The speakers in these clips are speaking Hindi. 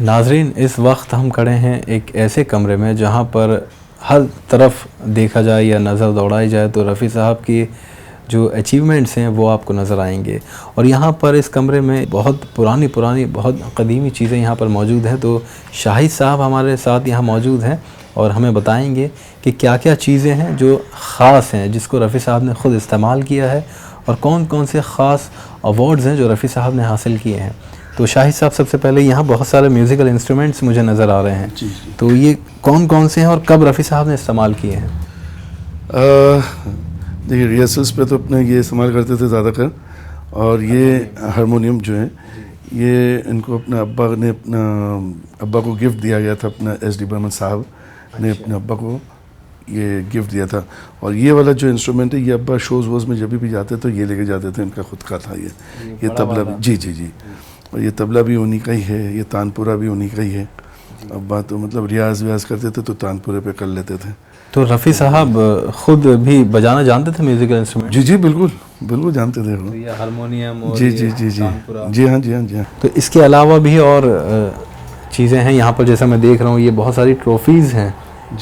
नाजरीन, इस वक्त हम खड़े हैं एक ऐसे कमरे में जहां पर हर तरफ देखा जाए या नज़र दौड़ाई जाए तो रफ़ी साहब की जो अचीवमेंट्स हैं वो आपको नज़र आएंगे। और यहाँ पर इस कमरे में बहुत पुरानी बहुत कदीमी चीज़ें यहाँ पर मौजूद हैं। तो शाहिद साहब हमारे साथ यहाँ मौजूद हैं और हमें बताएंगे कि क्या क्या चीज़ें हैं जो ख़ास हैं जिसको रफ़ी साहब ने ख़ुद इस्तेमाल किया है और कौन कौन से ख़ास अवार्ड्स हैं जो रफ़ी साहब ने हासिल किए हैं। तो शाहिद साहब, सबसे पहले यहाँ बहुत सारे म्यूज़िकल इंस्ट्रूमेंट्स मुझे नज़र आ रहे हैं। जी। तो ये कौन कौन से हैं और कब रफ़ी साहब ने इस्तेमाल किए हैं? देखिए, रिहर्सल्स पे तो अपने ये इस्तेमाल करते थे ज़्यादातर। और ये हारमोनियम जो है ये इनको अपने अब्बा को गिफ्ट दिया गया था। अपना एस डी बर्मन साहब ने अपने अब्बा को ये गिफ्ट दिया था। और ये वाला जो इंस्ट्रूमेंट है ये अब्बा शोज़ वोज़ में जब भी जाते तो ये लेके जाते थे, इनका खुद का था ये तबला भी। जी। और ये तबला भी उन्हीं का ही है, ये तानपुरा भी उन्हीं का ही है। अब्बा तो मतलब रियाज व्याज करते थे तो तानपुरे पे कर लेते थे। तो रफ़ी साहब ख़ुद भी बजाना जानते थे म्यूज़िकल इंस्ट्रूमेंट? जी बिल्कुल जानते थे। तो ये हारमोनियम और जी हाँ। तो इसके अलावा भी और चीज़ें हैं यहाँ पर, जैसा मैं देख रहा हूँ ये बहुत सारी ट्रॉफीज़ हैं।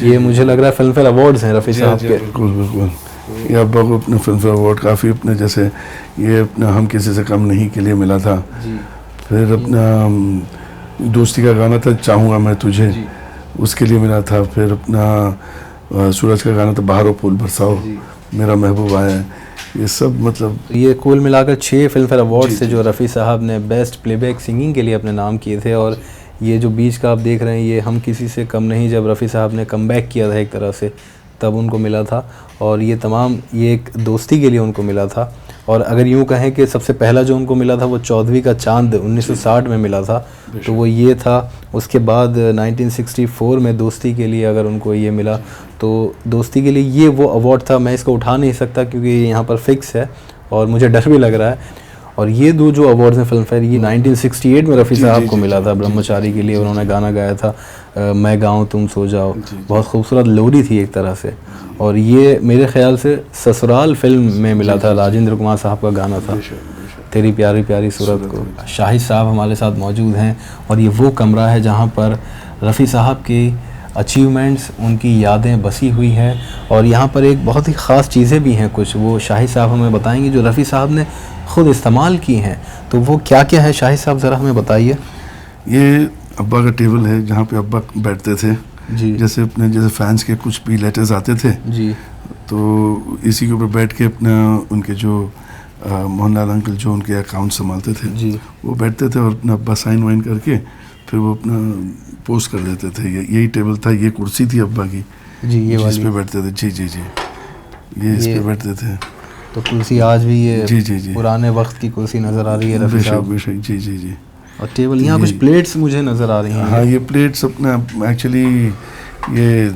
ये मुझे लग रहा है फिल्म फेयर अवार्ड्स हैं रफ़ी साहब के। बिल्कुल। ये अब्बा को अपने फिल्म फेयर अवार्ड काफ़ी अपने, जैसे ये अपना हम किसी से कम नहीं के लिए मिला था। फिर अपना दोस्ती का गाना था चाहूँगा मैं तुझे, उसके लिए मिला था। फिर अपना सूरज का गाना था बहारो फूल बरसाओ मेरा महबूब आया है। ये सब मतलब ये कुल मिलाकर 6 फिल्म फेयर अवार्ड से जो रफ़ी साहब ने बेस्ट प्लेबैक सिंगिंग के लिए अपने नाम किए थे। और ये जो बीच का आप देख रहे हैं ये हम किसी से कम नहीं, जब रफ़ी साहब ने कमबैक किया था एक तरह से तब उनको मिला था। और ये तमाम ये एक दोस्ती के लिए उनको मिला था। और अगर यूँ कहें कि सबसे पहला जो उनको मिला था वो चौदहवीं का चांद 1960 में मिला था, तो वो ये था। उसके बाद 1964 में दोस्ती के लिए अगर उनको ये मिला तो दोस्ती के लिए ये वो अवार्ड था। मैं इसको उठा नहीं सकता क्योंकि ये यहाँ पर फिक्स है और मुझे डर भी लग रहा है। और ये दो जो अवार्ड्स हैं फिल्म फेयर, ये 1968 में रफ़ी साहब को मिला था ब्रह्मचारी के लिए। उन्होंने गाना गाया था मैं गाऊँ तुम सो जाओ, बहुत खूबसूरत लोरी थी एक तरह से। और ये मेरे ख्याल से ससुराल फिल्म में मिला था, राजेंद्र कुमार साहब का गाना था तेरी प्यारी प्यारी सूरत को। शाहिद साहब हमारे साथ मौजूद हैं और ये वो कमरा है जहाँ पर रफ़ी साहब की अचीवमेंट्स, उनकी यादें बसी हुई हैं। और यहाँ पर एक बहुत ही ख़ास चीज़ें भी हैं कुछ, वो शाहिद साहब हमें बताएंगे जो रफ़ी साहब ने ख़ुद इस्तेमाल की हैं। तो वो क्या क्या है शाहिद साहब, ज़रा हमें बताइए। ये अब्बा का टेबल है जहाँ पे अब्बा बैठते थे जी। जैसे फैंस के कुछ भी लेटर्स आते थे जी, तो इसी के ऊपर बैठ के अपना उनके जो मोहनलाल अंकल जो उनके अकाउंट संभालते थे जी, वो बैठते थे और अपना अब्बा साइन वाइन करके फिर वो अपना पोस्ट कर देते थे। यही टेबल था, ये कुर्सी थी अब्बा की जी, ये जिस वाली पे बैठते थे। जी ये इस पे बैठते थे। तो कुर्सी आज भी ये जी पुराने वक्त की कुर्सी नज़र आ रही है रफ़ी साहब। बेशक जी। और टेबल, यहाँ कुछ प्लेट्स मुझे नज़र आ रही हैं। हाँ, ये प्लेट्स अपना एक्चुअली ये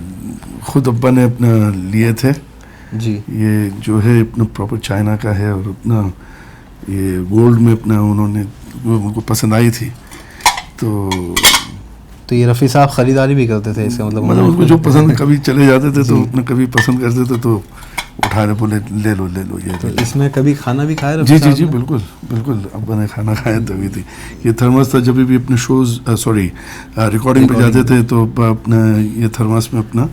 खुद अब्बा ने अपना लिए थे जी। ये जो है अपना प्रॉपर चाइना का है और अपना ये गोल्ड में अपना उन्होंने उनको पसंद आई थी। तो ये रफ़ी साहब ख़रीदारी भी करते थे, इसका मतलब उनको जो पसंद, कभी चले जाते थे तो अपना कभी पसंद करते थे तो उठा रहे बोले ले लो ये। तो इसमें कभी खाना भी खाया रफ़ी साहब? जी बिल्कुल अब्बा ने खाना खाया तभी थी। ये थर्मस था, जब भी अपने शोज़ रिकॉर्डिंग पे जाते थे तो अपना ये थर्मस में अपना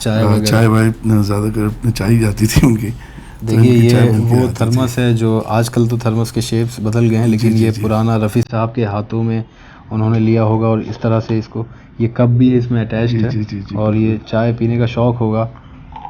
चाय वाय अपना ज़्यादातर अपने चाय जाती थी उनकी। देखिए ये वो थर्मस है जो आजकल तो थर्मस के शेप्स बदल गए हैं, लेकिन ये पुराना रफ़ी साहब के हाथों में उन्होंने लिया होगा और इस तरह से इसको, ये कप भी इसमें अटैच्ड है। और ये चाय पीने का शौक़ होगा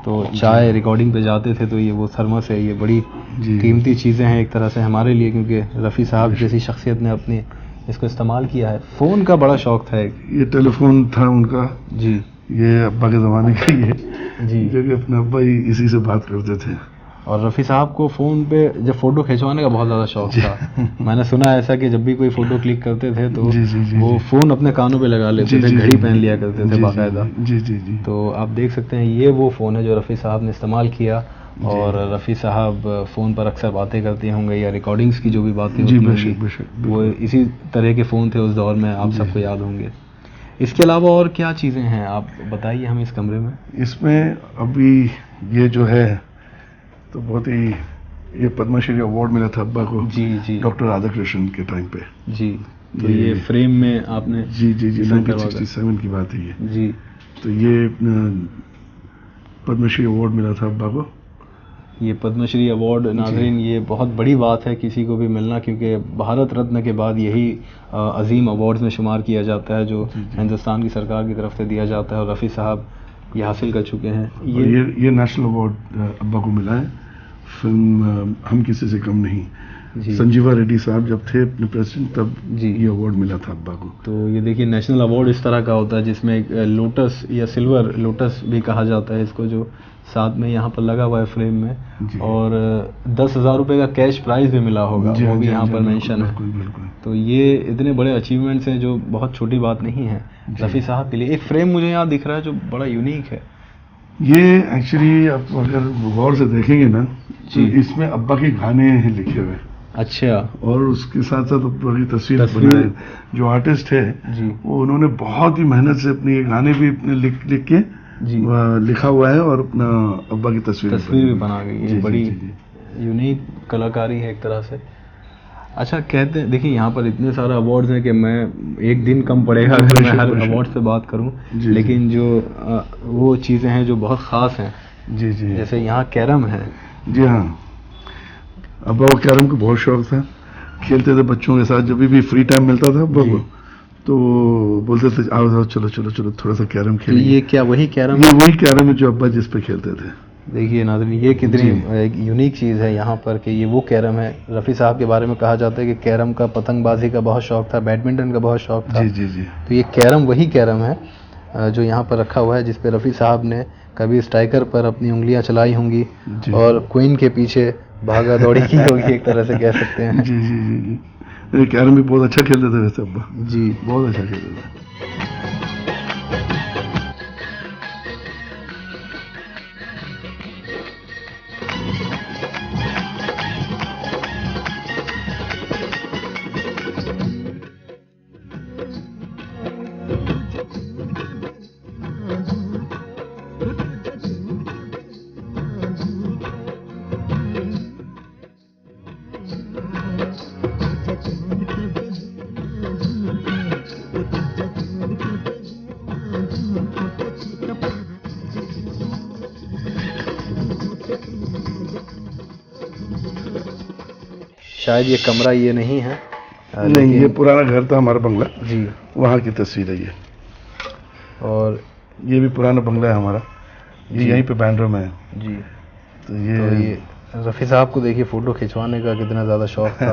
तो चाय रिकॉर्डिंग पे जाते थे तो ये वो थर्मस है। ये बड़ी कीमती चीज़ें हैं एक तरह से हमारे लिए, क्योंकि रफ़ी साहब जैसी शख्सियत ने अपने इसको इस्तेमाल किया है। फ़ोन का बड़ा शौक़ था ये टेलीफोन था उनका जी, ये अब्बा के ज़माने का ही है जी, जो कि अपने अब्बा ही इसी से बात करते थे। और रफ़ी साहब को फ़ोन पे जब फ़ोटो खिंचवाने का बहुत ज़्यादा शौक़ था। मैंने सुना है ऐसा कि जब भी कोई फ़ोटो क्लिक करते थे तो वो फ़ोन अपने कानों पे लगा लेते थे, घड़ी पहन लिया करते थे बाकायदा। जी। तो आप देख सकते हैं ये वो फ़ोन है जो रफ़ी साहब ने इस्तेमाल किया। और रफ़ी साहब फ़ोन पर अक्सर बातें करते होंगे या रिकॉर्डिंग्स की जो भी बातें होती होंगी वो इसी तरह के फ़ोन थे उस दौर में, आप सबको याद होंगे। इसके अलावा और क्या चीज़ें हैं आप बताइए हमें इस कमरे में। इसमें अभी ये जो है तो बहुत ही, ये पद्मश्री अवार्ड मिला था अब्बा को जी डॉक्टर राधाकृष्णन के टाइम पे जी। तो ये फ्रेम में आपने जी जी जी डिज़ाइन करवा कर- 1967 की बात है ये। जी। तो ये पद्मश्री अवार्ड मिला था अब्बा को। ये पद्मश्री अवार्ड नाज़रीन ये बहुत बड़ी बात है किसी को भी मिलना, क्योंकि भारत रत्न के बाद यही अजीम अवार्ड्स में शुमार किया जाता है जो हिंदुस्तान की सरकार की तरफ से दिया जाता है, और रफ़ी साहब ये हासिल कर चुके हैं। और ये नेशनल अवार्ड अब्बा को मिला है फिल्म हम किसी से कम नहीं। जी। संजीवा रेड्डी साहब जब थे अपने प्रेसिडेंट तब जी। ये अवार्ड मिला था अब्बा को। तो ये देखिए नेशनल अवार्ड इस तरह का होता है जिसमें एक लोटस या सिल्वर लोटस भी कहा जाता है इसको, जो साथ में यहाँ पर लगा हुआ है फ्रेम में, जी। और 10,000 रुपये का कैश प्राइज भी मिला होगा, जी, वो भी जी, यहाँ जी, पर मेंशन है। बिल्कुल बिल्कुल। तो ये इतने बड़े अचीवमेंट्स हैं जो बहुत छोटी बात नहीं है रफ़ी साहब के लिए। एक फ्रेम मुझे यहाँ दिख रहा है जो बड़ा यूनिक है। ये एक्चुअली आप अगर गौर से देखेंगे ना तो इसमें अब्बा के गाने हैं लिखे हुए। अच्छा। और उसके साथ साथ अब्बा की तस्वीर तस्वीर- बनाए। जो आर्टिस्ट है जी। वो उन्होंने बहुत ही मेहनत से अपने ये गाने भी अपने लिख के जी। लिखा हुआ है और अपना अब्बा की तस्वीर भी बना गई है। जी, बड़ी जी, जी। यूनिक कलाकारी है एक तरह से। अच्छा, कहते हैं देखिए यहाँ पर इतने सारे अवार्ड्स हैं कि मैं एक दिन कम पड़ेगा अगर मैं हर अवार्ड पे बात करूं, जी, लेकिन जो वो चीज़ें हैं जो बहुत ख़ास हैं, जी जी जैसे यहाँ कैरम है। जी हाँ, अब्बा को कैरम का बहुत शौक था। खेलते थे बच्चों के साथ, जब भी फ्री टाइम मिलता था अब्बा को तो बोलते थे आओ आओ चलो चलो चलो थोड़ा सा कैरम तो खेलेंगे। ये क्या वही कैरम ये वही कैरम है जो अब्बा जिस पे खेलते थे। देखिए नाज़रीन ये कितनी एक यूनिक चीज़ है यहाँ पर कि ये वो कैरम है। रफ़ी साहब के बारे में कहा जाता है कि कैरम का, पतंगबाजी का बहुत शौक था, बैडमिंटन का बहुत शौक था। जी जी जी। तो ये कैरम वही कैरम है जो यहाँ पर रखा हुआ है, जिस पे रफ़ी साहब ने कभी स्ट्राइकर पर अपनी उंगलियां चलाई होंगी और क्वीन के पीछे भागा दौड़ी की होगी, एक तरह से कह सकते हैं। जी जी जी जी। ये कैरम भी बहुत अच्छा खेलते थे वैसे अब्बा जी, बहुत अच्छा खेलते थे। शायद ये कमरा ये नहीं है। नहीं, ये पुराना घर था हमारा बंगला जी, वहाँ की तस्वीर है ये। और ये भी पुराना बंगला है हमारा, ये यहीं पे बैंड्रा में है। जी। तो ये रफ़ी साहब को देखिए फ़ोटो खिंचवाने का कितना ज़्यादा शौक था।